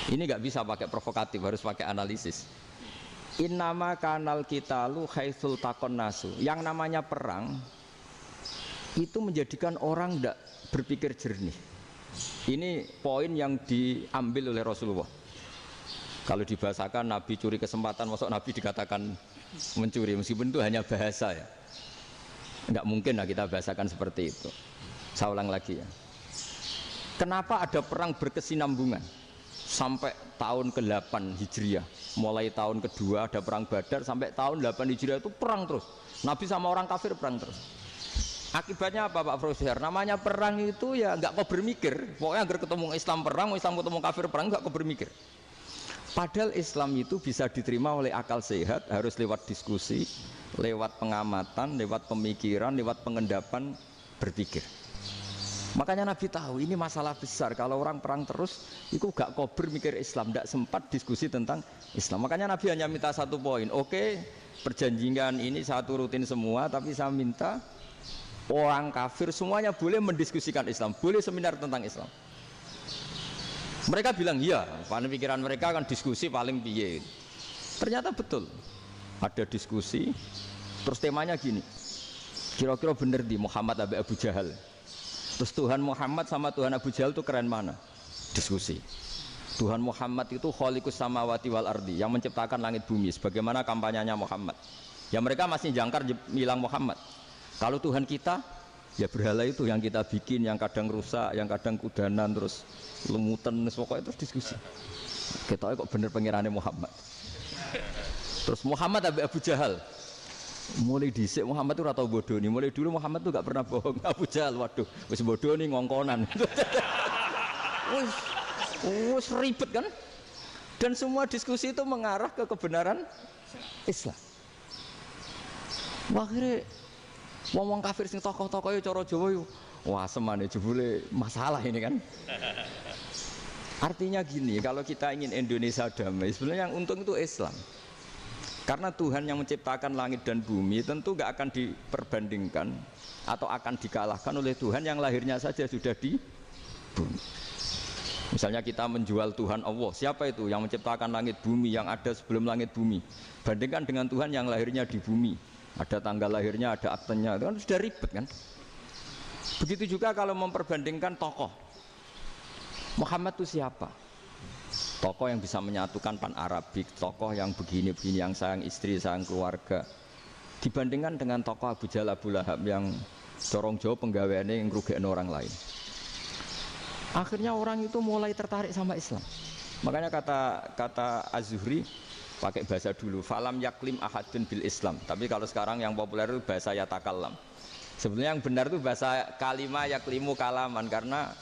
Ini nggak bisa pakai provokatif, harus pakai analisis. Innama kanal qitalu haitsul taqon nasu. Yang namanya perang itu menjadikan orang tidak berpikir jernih. Ini poin yang diambil oleh Rasulullah. Kalau dibahasakan Nabi curi kesempatan, masuk Nabi dikatakan mencuri, meskipun itu hanya bahasa ya. Enggak mungkin lah kita bahasakan seperti itu. Saya ulang lagi ya. Kenapa ada perang berkesinambungan sampai tahun ke-8 Hijriah? Mulai tahun kedua ada perang Badar sampai tahun 8 Hijriah itu perang terus. Nabi sama orang kafir perang terus. Akibatnya apa Pak Profesor? Namanya perang itu ya nggak kau bermikir. Pokoknya agar ketemu Islam perang, Islam ketemu kafir perang, nggak kau bermikir. Padahal Islam itu bisa diterima oleh akal sehat, harus lewat diskusi, lewat pengamatan, lewat pemikiran, lewat pengendapan berpikir. Makanya Nabi tahu ini masalah besar. Kalau orang perang terus, itu gak kober mikir Islam, tidak sempat diskusi tentang Islam. Makanya Nabi hanya minta satu poin. Oke, perjanjian ini saya turutin semua, tapi saya minta orang kafir semuanya boleh mendiskusikan Islam, boleh seminar tentang Islam. Mereka bilang iya, pada pikiran mereka kan diskusi paling piye. Ternyata betul, ada diskusi. Terus temanya gini, kira-kira bener di Muhammad Abu Jahal. Terus Tuhan Muhammad sama Tuhan Abu Jahal itu keren mana? Diskusi. Tuhan Muhammad itu khaliqus samawati wal ardi, yang menciptakan langit bumi. Sebagaimana kampanyenya Muhammad. Ya mereka masih jangkar bilang Muhammad. Kalau Tuhan kita, ya berhala itu yang kita bikin, yang kadang rusak, yang kadang kudanan, terus lumutan, pokoknya terus diskusi. Kita kok bener pengirannya Muhammad. Terus Muhammad Abu Jahal. Mulai dhisik Muhammad itu ratau bodoh nih. Mulai dulu Muhammad tuh gak pernah bohong. Abu Jahal, waduh, wis bodoh nih ngongkonan. Wis ribet kan? Dan semua diskusi itu mengarah ke kebenaran Islam. Akhirnya ngomong kafir sing tokoh-tokoh ya cara Jawa yo. Wah, semane jebule masalah ini kan. Artinya gini, kalau kita ingin Indonesia damai, sebenarnya yang untung itu Islam. Karena Tuhan yang menciptakan langit dan bumi tentu gak akan diperbandingkan atau akan dikalahkan oleh Tuhan yang lahirnya saja sudah di bumi. Misalnya kita menjual Tuhan Allah, siapa itu yang menciptakan langit bumi, yang ada sebelum langit bumi, bandingkan dengan Tuhan yang lahirnya di bumi, ada tanggal lahirnya, ada aktenya, itu kan sudah ribet kan. Begitu juga kalau memperbandingkan tokoh, Muhammad itu siapa? Tokoh yang bisa menyatukan pan Arabik, tokoh yang begini-begini, yang sayang istri, sayang keluarga, dibandingkan dengan tokoh Abu Jahal, Abu Lahab yang corong jauh penggaweannya yang ngerugikan orang lain. Akhirnya orang itu mulai tertarik sama Islam. Makanya kata Az-Zuhri pakai bahasa dulu, falam yaklim ahadun bil Islam. Tapi kalau sekarang yang populer itu bahasa yatakallam. Sebenarnya yang benar itu bahasa kalimah yaklimu kalaman, karena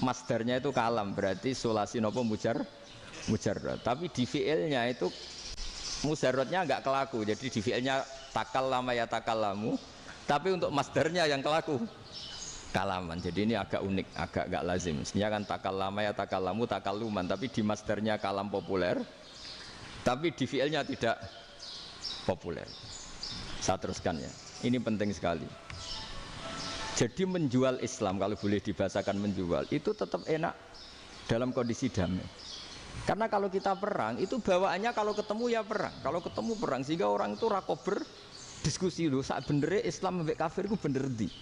masdarnya itu kalam, berarti sulasi nopo mujarrad. Tapi di fiilnya itu mujarradnya enggak kelaku. Jadi di fiilnya takallama yatakallamu, tapi untuk masdarnya yang kelaku kalaman. Jadi ini agak unik, agak gak lazim. Sebenarnya kan takallama yatakallamu takalluman, tapi di masdarnya kalam populer, tapi di fiilnya tidak populer. Saya teruskan ya. Ini penting sekali. Jadi menjual Islam, kalau boleh dibahasakan menjual, itu tetap enak dalam kondisi damai. Karena kalau kita perang, itu bawaannya kalau ketemu ya perang. Kalau ketemu perang, sehingga orang itu rakober diskusi dulu. Saat benernya Islam sampai kafir itu bener di.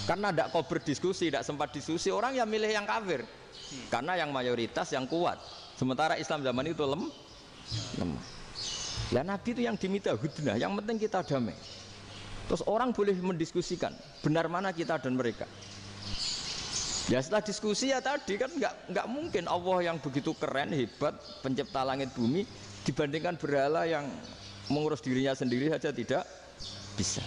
Karena tidak kober diskusi, tidak sempat diskusi, orang yang milih yang kafir. Karena yang mayoritas yang kuat. Sementara Islam zaman itu lemah. Lah Nabi itu yang diminta hudnah, yang penting kita damai. Terus orang boleh mendiskusikan benar mana kita dan mereka. Ya setelah diskusi ya tadi kan nggak mungkin Allah yang begitu keren hebat pencipta langit bumi dibandingkan berhala yang mengurus dirinya sendiri saja tidak bisa.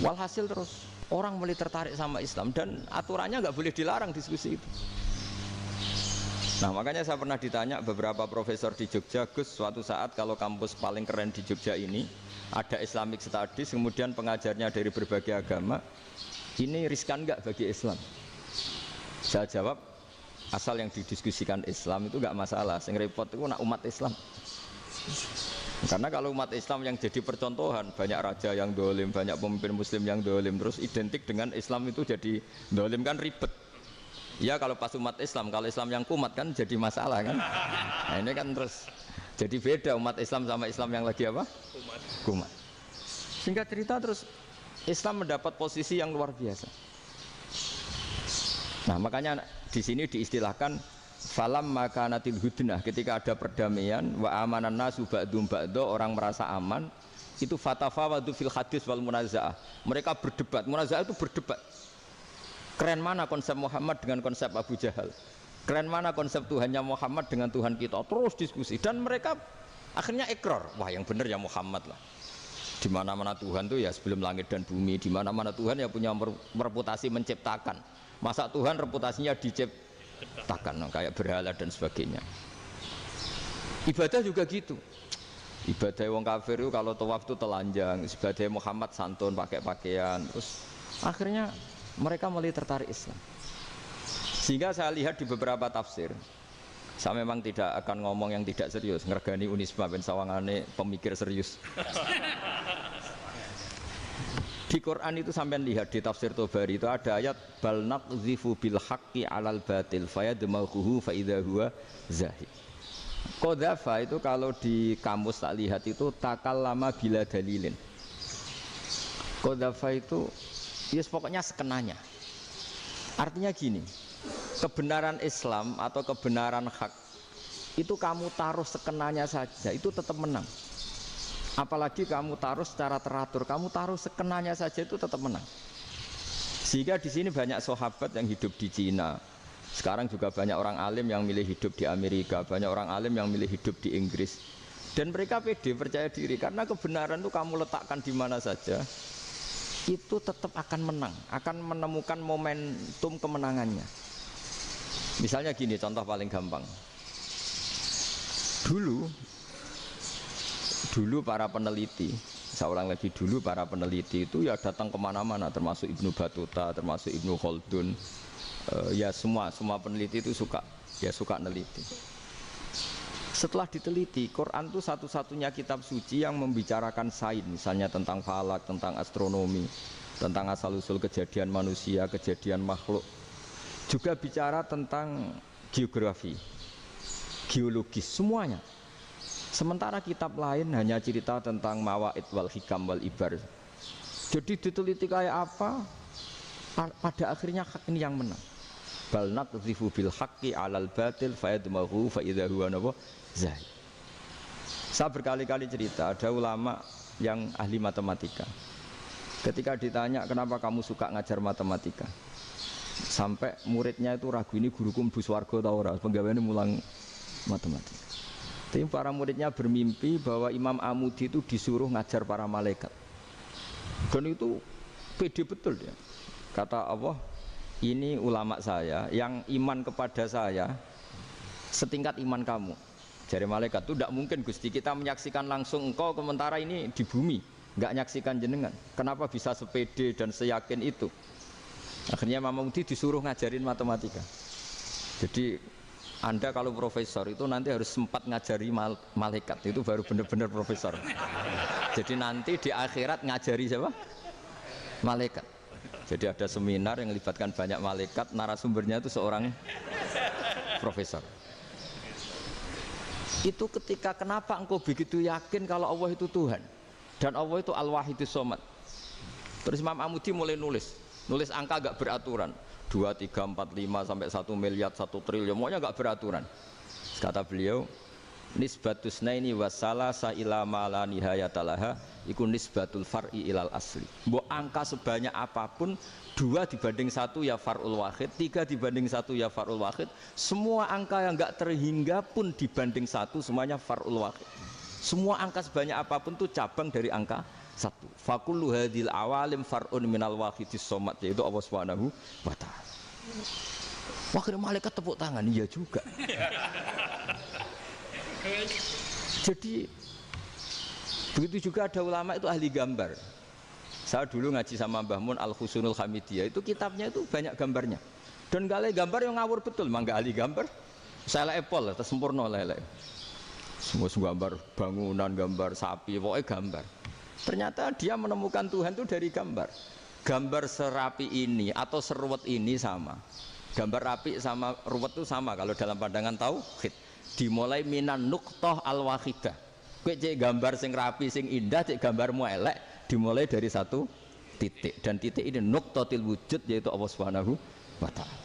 Walhasil terus orang mulai tertarik sama Islam dan aturannya nggak boleh dilarang diskusi itu. Nah makanya saya pernah ditanya beberapa profesor di Jogja, Gus, suatu saat kalau kampus paling keren di Jogja ini ada Islamic Studies, kemudian pengajarnya dari berbagai agama, ini riskan nggak bagi Islam? Saya jawab, asal yang didiskusikan Islam itu nggak masalah. Sing repot itu nak umat Islam. Karena kalau umat Islam yang jadi percontohan, banyak raja yang dolim, banyak pemimpin Muslim yang dolim, terus identik dengan Islam itu jadi dolim kan ribet. Ya kalau pas umat Islam, kalau Islam yang kumat kan jadi masalah kan. Nah ini kan terus jadi beda umat Islam sama Islam yang lagi apa? Kumat. Singkat cerita terus Islam mendapat posisi yang luar biasa. Nah makanya di sini diistilahkan falam makanatil hudnah, ketika ada perdamaian wa amanan nasu ba'dum ba'do, orang merasa aman, itu fatafawadu fil hadis wal munazaah. Mereka berdebat, munazaah itu berdebat. Keren mana konsep Muhammad dengan konsep Abu Jahal? Keren mana konsep Tuhannya Muhammad dengan Tuhan kita? Terus diskusi dan mereka akhirnya ikrar, wah yang benar ya Muhammad lah. Di mana-mana Tuhan tuh ya sebelum langit dan bumi, di mana-mana Tuhan ya punya reputasi menciptakan. Masa Tuhan reputasinya diciptakan, kayak berhala dan sebagainya. Ibadah juga gitu. Ibadah wong kafir itu kalau tawaf itu telanjang, ibadah Muhammad santun pakai pakaian, terus akhirnya mereka mulai tertarik Islam. Sehingga saya lihat di beberapa tafsir, saya memang tidak akan ngomong yang tidak serius, ngergani Unisba ben sawangane pemikir serius. Di Quran itu sampai lihat di tafsir Tobari itu ada ayat bal naqzifu bil haqqi 'alal batil fayadmaghuhu fa idza huwa zahid. Qadzafa itu kalau di kamus tak lihat itu takallama bila dalilin. Qadzafa itu ya pokoknya sekenanya. Artinya gini, kebenaran Islam atau kebenaran hak itu kamu taruh sekenanya saja itu tetap menang. Apalagi kamu taruh secara teratur, kamu taruh sekenanya saja itu tetap menang. Sehingga di sini banyak sahabat yang hidup di Cina. Sekarang juga banyak orang alim yang milih hidup di Amerika, banyak orang alim yang milih hidup di Inggris. Dan mereka pede, percaya diri karena kebenaran itu kamu letakkan di mana saja itu tetap akan menang, akan menemukan momentum kemenangannya. Misalnya gini, contoh paling gampang. Dulu para peneliti, saya ulang lagi, dulu para peneliti itu ya datang kemana-mana, termasuk Ibnu Battuta, termasuk Ibnu Khaldun, ya semua peneliti itu suka neliti. Setelah diteliti, Quran itu satu-satunya kitab suci yang membicarakan sains, misalnya tentang falak, tentang astronomi, tentang asal-usul kejadian manusia, kejadian makhluk. Juga bicara tentang geografi, geologis, semuanya. Sementara kitab lain hanya cerita tentang mawaid wal hikam wal ibar. Jadi diteliti kayak apa, pada akhirnya hak ini yang menang. Bal naqdhifu bil haqqi 'alal batil fayadmaghu fa idza huwa zahid. Saya berkali-kali cerita, ada ulama yang ahli matematika. Ketika ditanya kenapa kamu suka ngajar matematika, sampai muridnya itu ragu, ini guruku mlebu swarga ta ora, penggaweane mulang matematika. Tapi para muridnya bermimpi bahwa Imam Amudi itu disuruh ngajar para malaikat. Dan itu pede betul dia. Kata Allah, ini ulama saya yang iman kepada saya setingkat iman kamu. Jari malaikat itu tidak mungkin Gusti, kita menyaksikan langsung engkau sementara ini di bumi, nggak nyaksikan jenengan. Kenapa bisa sepede dan seyakin itu? Akhirnya Imam Amudi disuruh ngajarin matematika. Jadi Anda kalau profesor itu nanti harus sempat ngajari malaikat, itu baru benar-benar profesor. Jadi nanti di akhirat ngajari siapa? Malaikat. Jadi ada seminar yang melibatkan banyak malaikat, narasumbernya itu seorang profesor. Itu ketika kenapa engkau begitu yakin kalau Allah itu Tuhan dan Allah itu Al-Wahidus Shomad. Terus Imam Amudi mulai nulis angka gak beraturan, 2, 3, 4, 5 sampai 1 miliar, 1 triliun, semuanya gak beraturan. Kata beliau, nisbatus naini wasalasa ila ma la nihayatalaha iku nisbatul far'i ilal asli. Mbok angka sebanyak apapun, 2 dibanding 1 ya far'ul wahid, 3 dibanding 1 ya far'ul wahid. Semua angka yang enggak terhingga pun dibanding 1 semuanya far'ul wahid. Semua angka sebanyak apapun itu cabang dari angka 1. Fakullu hadil awalim far'un minal wahidis shomad, yaitu Allah Subhanahu wa ta'ala. Wakil malaikat tepuk tangan, iya juga. Jadi begitu juga ada ulama itu ahli gambar. Saya dulu ngaji sama Mbah Mun Al-Husunul Hamidiyah, itu kitabnya itu banyak gambarnya. Dan gale gambar yang ngawur betul, mangga ahli gambar. Saya epol, sempurna lele. Semua gambar bangunan, gambar sapi, pokoknya gambar. Ternyata dia menemukan Tuhan itu dari gambar. Gambar serapi ini atau seruat ini sama. Gambar apik sama ruwet itu sama kalau dalam pandangan tauhid. Dimulai minan nuqtah al-wahidah. Kowe cek gambar sing rapi sing indah, cek gambarmu elek, dimulai dari satu titik. Dan titik ini nuqtatil wujud, yaitu Allah Subhanahu wa taala.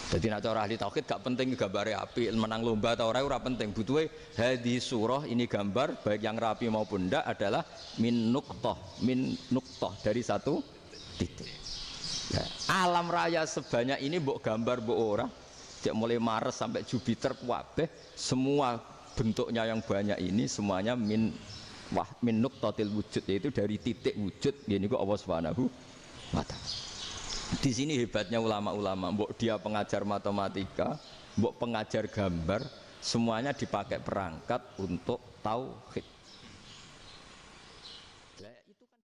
Jadi nak cara ahli tauhid gak penting gambare apik, menang lomba atau ora penting. Butuhe hadis surah ini gambar baik yang rapi maupun ndak adalah min nuqtah dari satu titik. Ya, alam raya sebanyak ini mbok gambar mbok ora, cek mulai Mars sampai Jupiter kabeh semua bentuknya yang banyak ini semuanya min nuqtatil wujud, yaitu dari titik wujud. Ini kok Allah Subhanahu wa taala. Di sini hebatnya ulama-ulama, mbok dia pengajar matematika, mbok pengajar gambar, semuanya dipakai perangkat untuk tauhid.